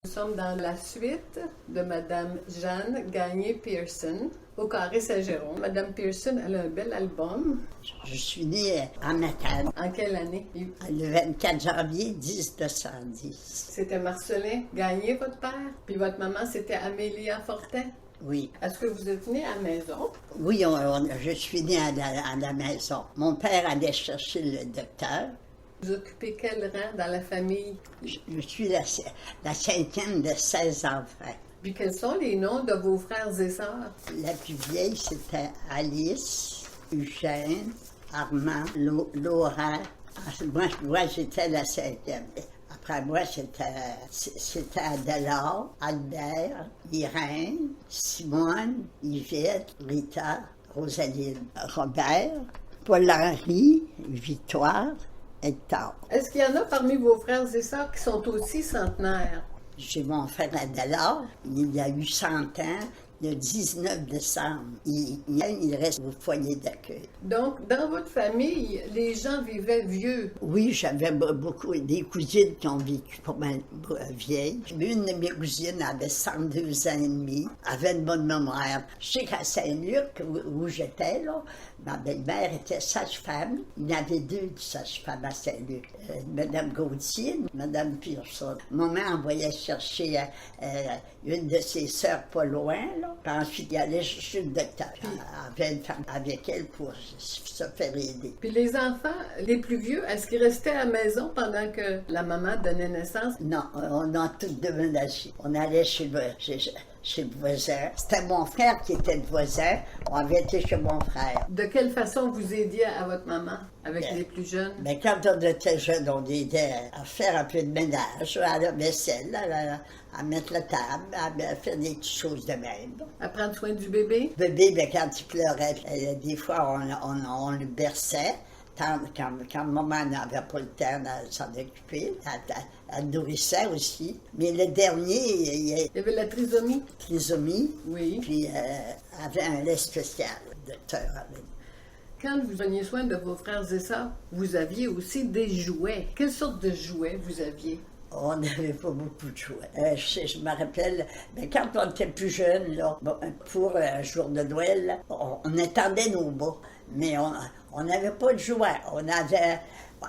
Nous sommes dans la suite de Madame Jeanne Gagné-Pearson au Carré Saint-Jérôme. Madame Pearson, elle a un bel album. Je suis née en Matane. En quelle année? Le 24 janvier 1910. C'était Marcelin Gagné, votre père? Puis votre maman, c'était Amélia Fortin? Oui. Est-ce que vous êtes née à la maison? Oui, je suis née à la maison. Mon père allait chercher le docteur. Vous occupez quel rang dans la famille? Je suis la 5e de 16 enfants. Puis quels sont les noms de vos frères et sœurs? La plus vieille, c'était Alice, Eugène, Armand, Laurent. Moi, j'étais la 5e. Après moi, c'était Adélard, Albert, Irène, Simone, Yvette, Rita, Rosaline, Robert, Paul-Henri, Victoire, Hector. Est-ce qu'il y en a parmi vos frères et sœurs qui sont aussi centenaires? J'ai mon frère Adélard, il a eu 100 ans, le 19 décembre. Il reste au foyer d'accueil. Donc, dans votre famille, les gens vivaient vieux. Oui, j'avais beaucoup des cousines qui ont vécu pas mal vieilles. Une de mes cousines avait 102 ans et demi, avait une bonne mémoire. Je sais qu'à Saint-Luc, où j'étais, là, ma belle-mère était sage-femme. Il y avait 2 sages-femmes à Saint-Luc. Madame Gauthier, Madame Pearson. Maman envoyait chercher une de ses sœurs pas loin, là. Puis ensuite, il allait chercher le docteur. Elle avait une femme avec elle pour se faire aider. Puis les enfants, les plus vieux, est-ce qu'ils restaient à la maison pendant que la maman donnait naissance? Non, on a tout déménagé. On allait chez le voisin. C'était mon frère qui était le voisin. On avait été chez mon frère. De quelle façon vous aidiez à votre maman avec les plus jeunes? Mais quand on était jeunes, on aidait à faire un peu de ménage, à la vaisselle, à mettre la table, à faire des petites choses de même. À prendre soin du bébé? Le bébé, ben, quand il pleurait, des fois, on le berçait. Quand maman n'avait pas le temps de s'en occuper, elle nourrissait aussi. Mais le dernier, il y avait la trisomie. Trisomie. Oui. Puis avait un lait spécial, le docteur avait. Quand vous preniez soin de vos frères et sœurs, vous aviez aussi des jouets. Quelle sorte de jouets vous aviez? On n'avait pas beaucoup de jouets. Je me rappelle, mais quand on était plus jeune, là, pour le jour de Noël, on étendait nos bas, mais on n'avait pas de jouets. On avait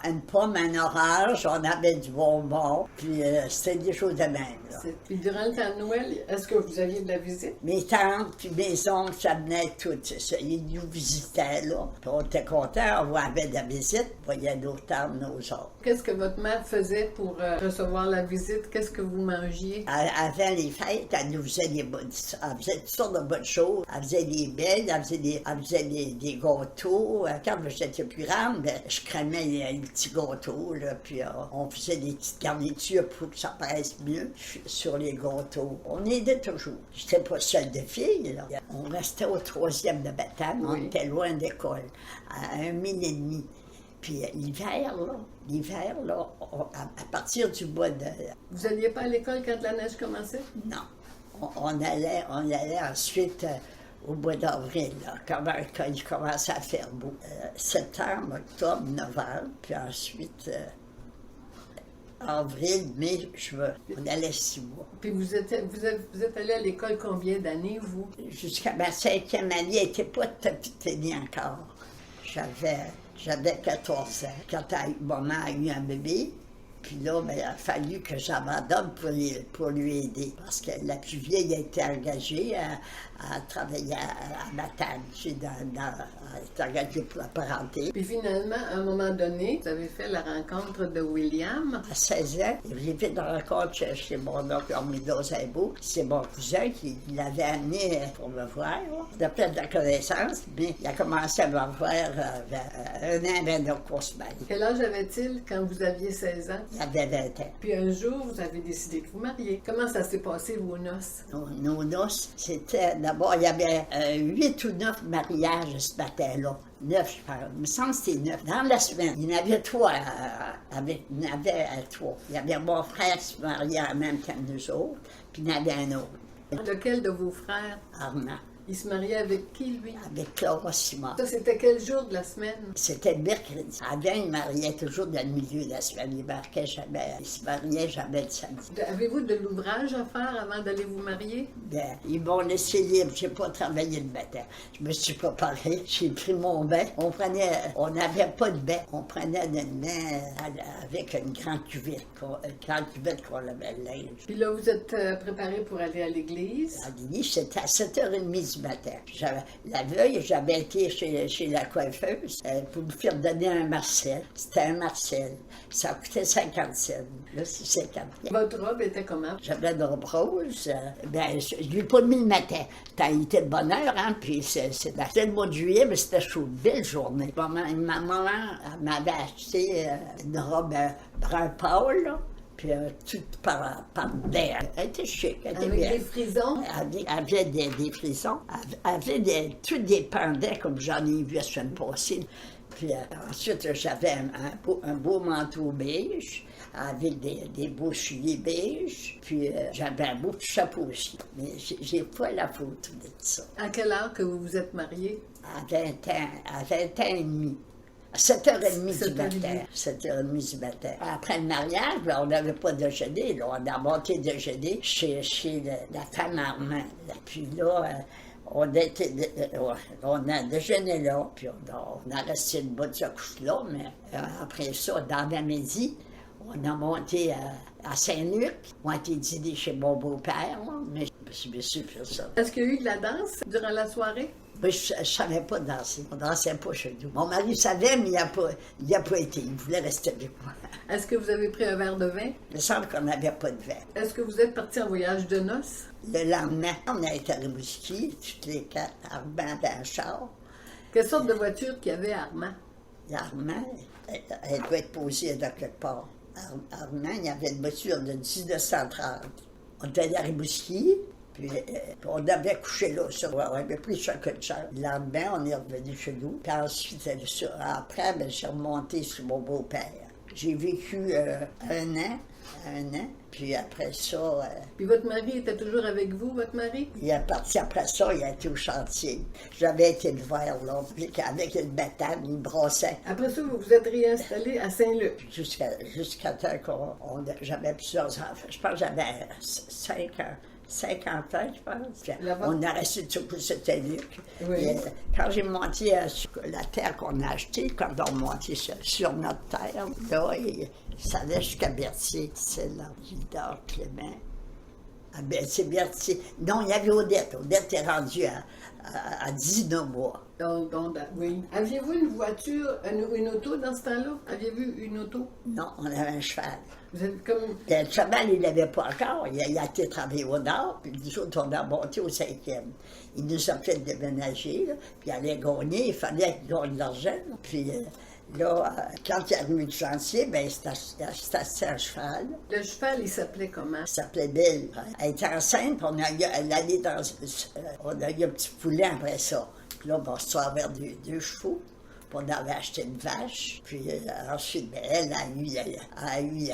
une pomme, un orange, on avait du bonbon, puis c'était des choses de même. Là. Puis durant le temps de Noël, est-ce que vous aviez de la visite? Mes tantes puis mes oncles, ça venait toutes. Ils nous visitaient, là. Puis on était contents, on avait de la visite, on voyait nos tantes, nos oncles. Qu'est-ce que votre mère faisait pour recevoir la visite? Qu'est-ce que vous mangiez? Avant les fêtes, elle nous faisait elle faisait toutes sortes de bonnes choses. Elle faisait des belles, elle faisait des gâteaux. Quand j'étais plus grande, ben, je crémais les petits gâteaux, là, puis on faisait des petites garnitures pour que ça paraisse mieux sur les gâteaux. On aidait toujours. J'étais pas seule de filles, là. On restait au 3e de Matane, on était loin d'école, à 1 mille et demi. Puis l'hiver, là, à partir du mois de... Vous n'alliez pas à l'école quand la neige commençait? Non. On allait ensuite au mois d'avril, là, quand il commençait à faire beau. Septembre, octobre, novembre, puis ensuite avril, mai, juin. On allait 6 mois. Puis vous êtes allé à l'école combien d'années, vous? Jusqu'à ma 5e année, elle n'était pas tapitée encore. J'avais 14 ans. Quand maman a eu un bébé, puis là, ben, il a fallu que j'abandonne pour lui aider. Parce que la plus vieille a été engagée à travailler à Matane. Elle était engagée pour la parenté. Puis finalement, à un moment donné, vous avez fait la rencontre de William. À 16 ans, j'ai fait une rencontre chez mon oncle Armido Zimbo. C'est mon cousin qui l'avait amené pour me voir. On a fait de la connaissance, mais il a commencé à me voir un an avant de qu'on se marie. Quel âge avait-il quand vous aviez 16 ans? Il avait 20 ans. Puis un jour, vous avez décidé de vous marier. Comment ça s'est passé, vos noces? Nos noces, c'était... D'abord, il y avait 8 ou 9 mariages ce matin-là. 9, je pense. Il me semble que c'était 9. Dans la semaine, il y en avait 3. Il y avait 3. Il y avait mon frère qui se mariait en même temps que nous autres, puis il y en avait un autre. Lequel de vos frères? Armand. Il se mariait avec qui, lui? avec Clara Simard. Ça, c'était quel jour de la semaine? C'était le mercredi. Avant, il mariait toujours dans le milieu de la semaine. Il se mariait jamais le samedi. Avez-vous de l'ouvrage à faire avant d'aller vous marier? Ben, ils m'ont laissé libre. J'ai pas travaillé le matin. Je me suis préparée. J'ai pris mon bain. On n'avait pas de bain. On prenait notre bain avec une grande cuvette qu'on lavait le linge. Puis là, vous êtes préparé pour aller à l'église? À l'église, c'était à 7h30 du matin. La veille, j'avais été chez la coiffeuse pour me faire donner un Marcel. C'était un Marcel. Ça coûtait 50 cents. Là, c'est 50. Votre robe était comment? J'avais une robe rose. Je ne l'ai pas mis le matin. Il était de bonne heure, hein? Puis c'était le mois de juillet, mais c'était chaud. Belle journée. Ma maman m'avait acheté une robe brun pâle, là. Puis toute par derrière. Elle était chic, elle était avec bien. des frisons? Elle avait des frisons. Elle avait tout des pendants, comme j'en ai vu la semaine passée. Puis ensuite, j'avais un beau manteau beige, avec des beaux souliers beige. Puis j'avais un beau petit chapeau aussi. Mais j'ai pas la photo de ça. À quelle heure que vous vous êtes mariés? À 20 ans et demi. À 7h30 du matin. 7h30 du matin. Après le mariage, ben, on n'avait pas déjeuné. Là. On a monté déjeuner chez la femme Armand. Puis là, on a déjeuné là, puis on a resté une bonne couche-là, mais après ça, dans l'après-midi, on a monté à Saint-Luc. On a été dîner chez mon beau-père, mais je me suis fait ça. Est-ce qu'il y a eu de la danse durant la soirée? Mais je ne savais pas danser. On ne dansait pas chez nous. Mon mari savait, mais il n'a pas été. Il voulait rester avec moi. Est-ce que vous avez pris un verre de vin? Il me semble qu'on n'avait pas de vin. Est-ce que vous êtes parti en voyage de noces? Le lendemain, on a été à Rimouski, toutes les quatre, Armand dans le char. Quelle sorte de voiture qu'il y avait à Armand? Armand, elle doit être posée de quelque part. Armand, il y avait une voiture de 1930. On était allé à Rimouski, puis on avait couché là. On avait pris chacun de char. Le lendemain, on est revenu chez nous. Puis ensuite, après, ben, j'ai remonté sur mon beau-père. J'ai vécu un an, puis après ça... Puis votre mari était toujours avec vous, votre mari? Il est parti après ça, il a été au chantier. J'avais été le voir, là, puis avec une bétane, il brossait. Après ça, vous vous êtes réinstallé à Saint-Luc? Jusqu'à temps j'avais plusieurs enfants. Je pense que j'avais 50 ans, je pense. Puis on a resté sur Saint-Luc. Oui. Quand j'ai monté sur la terre qu'on a achetée, quand on montait sur notre terre, là, ça allait jusqu'à Berthier. C'est là, Gildor, Clément. Ah, ben, c'est Berthier. Non, il y avait Odette. Odette est rendue à 19 mois. Oui. Aviez-vous une voiture, une auto dans ce temps-là? Aviez-vous une auto? Non, on avait un cheval. Vous êtes comme... Le cheval, il l'avait pas encore. Il a été travailler au nord, puis nous autres, on a monté au 5e. Il nous a fait déménager, là, puis aller gagner. Il fallait qu'il gagne de l'argent. Puis là, quand il est arrivé du chantier, bien, c'était un cheval. Le cheval, il s'appelait comment? Il s'appelait Bill. Elle était enceinte, puis elle allait dans... on a eu un petit poulet après ça. Puis là, on se trouvait deux chevaux. On avait acheté une vache, puis ensuite, ben, elle a eu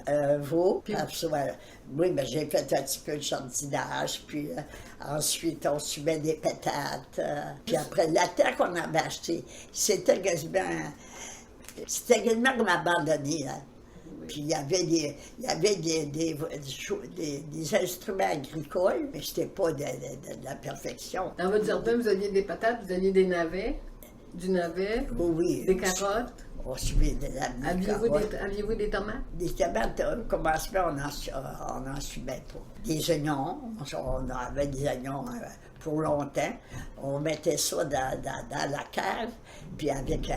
un veau. Puis oui, ben, j'ai fait un petit peu de jardinage, puis ensuite, on subait des pétates. Puis après, la terre qu'on avait achetée, c'était quasiment comme abandonné. Hein. Puis il y avait des instruments agricoles, mais c'était pas de la perfection. Dans votre jardin, vous aviez des patates, vous aviez des navets, du navet, oui, des carottes. On subait de la Aviez-vous des tomates? Des tomates, au commencement, on n'en subait pas. Des oignons, on avait des oignons pour longtemps. On mettait ça dans la cave, puis avec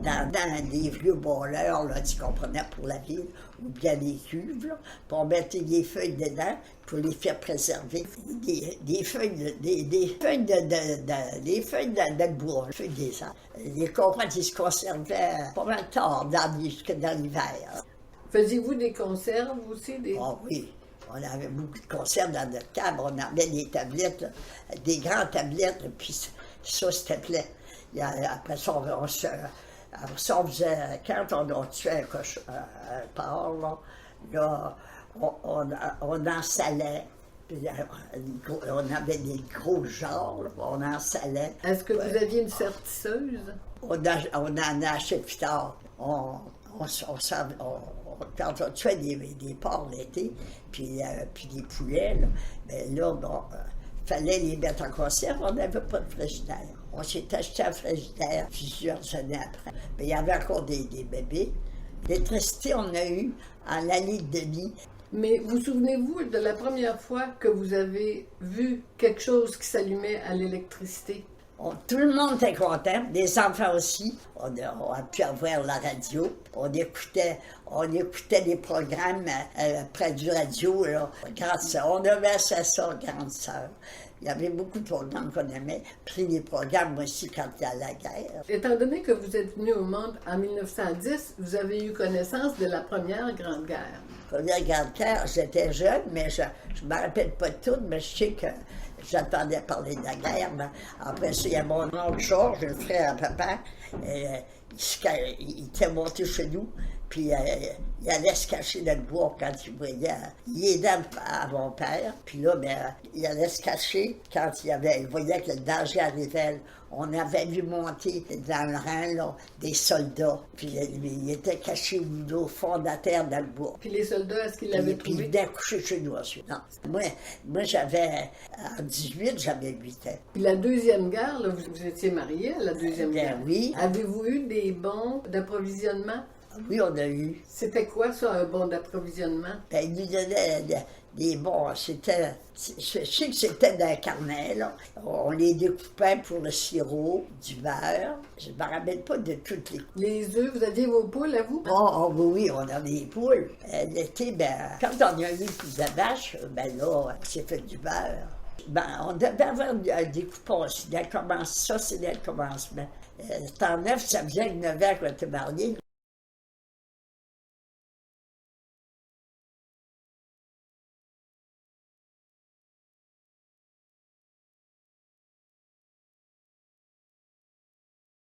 dans des vieux boileurs, là, tu comprenais, pour la ville, ou bien des cuves, là, puis on mettait des feuilles dedans pour les faire préserver. Des feuilles de bois, des feuilles des arbres. Les carottes, ils se conservaient pas mal tard, jusque dans l'hiver. Faisiez-vous des conserves aussi? Ah oui. On avait beaucoup de conserves dans notre cave. On avait des tablettes, là, des grandes tablettes, puis ça, c'était plein. Après ça, on faisait, quand on tuait un porc, là, on en salait, Puis, on avait des gros genres, là, on en salait. Est-ce que vous aviez une sertisseuse? On en a acheté plus tard. Quand on tuait des porcs l'été, puis des poulets, là, ben là, bon, fallait les mettre en conserve, on n'avait pas de frigidaire. On s'est acheté un frigidaire plusieurs années après. Mais il y avait encore des bébés. L'électricité, on a eu en l'année de demi. Mais vous souvenez-vous de la première fois que vous avez vu quelque chose qui s'allumait à l'électricité? Tout le monde était content, les enfants aussi. On a pu avoir la radio. On écoutait des programmes près du radio, là. Grande sœur. On avait sa sœur, grande sœur. Il y avait beaucoup de programmes qu'on aimait. Pris des programmes aussi quand il y a la guerre. Étant donné que vous êtes venu au monde en 1910, vous avez eu connaissance de la Première Grande Guerre. Première Grande Guerre, j'étais jeune, mais je ne me rappelle pas de tout, mais je sais que j'entendais parler de la guerre. Mais après ça, il y a mon oncle Georges, le frère à papa. Il était monté chez nous, puis il allait se cacher dans le bois quand il voyait. Il aidait à mon père, puis là, ben, il allait se cacher quand il voyait que le danger arrivait. On avait vu monter dans le rang là, des soldats, puis il était caché au fond de la terre dans le bois. Puis les soldats, est-ce qu'ils l'avaient Puis il trouvé? venait coucher chez nous ensuite. Non. Moi j'avais, en 18, j'avais 8 ans. Puis la Deuxième Guerre, là, vous étiez marié à la Deuxième Ben Guerre. oui. Avez-vous eu des bons d'approvisionnement? Oui, on a eu. C'était quoi ça, un bon d'approvisionnement? Ben, il nous donnait des bons. Je sais que c'était d'un carnet, là. On les découpait pour le sirop, du beurre. Je ne me rappelle pas de toutes les. Les œufs, vous aviez vos poules à vous? Oui, on avait des poules. L'été, ben, quand on a eu plus de vaches, ben là, on s'est fait du beurre. Ben, on devait avoir des coupons. Ça, c'est dès le commencement. Temps neuf, ça faisait 9 ans qu'on était mariés.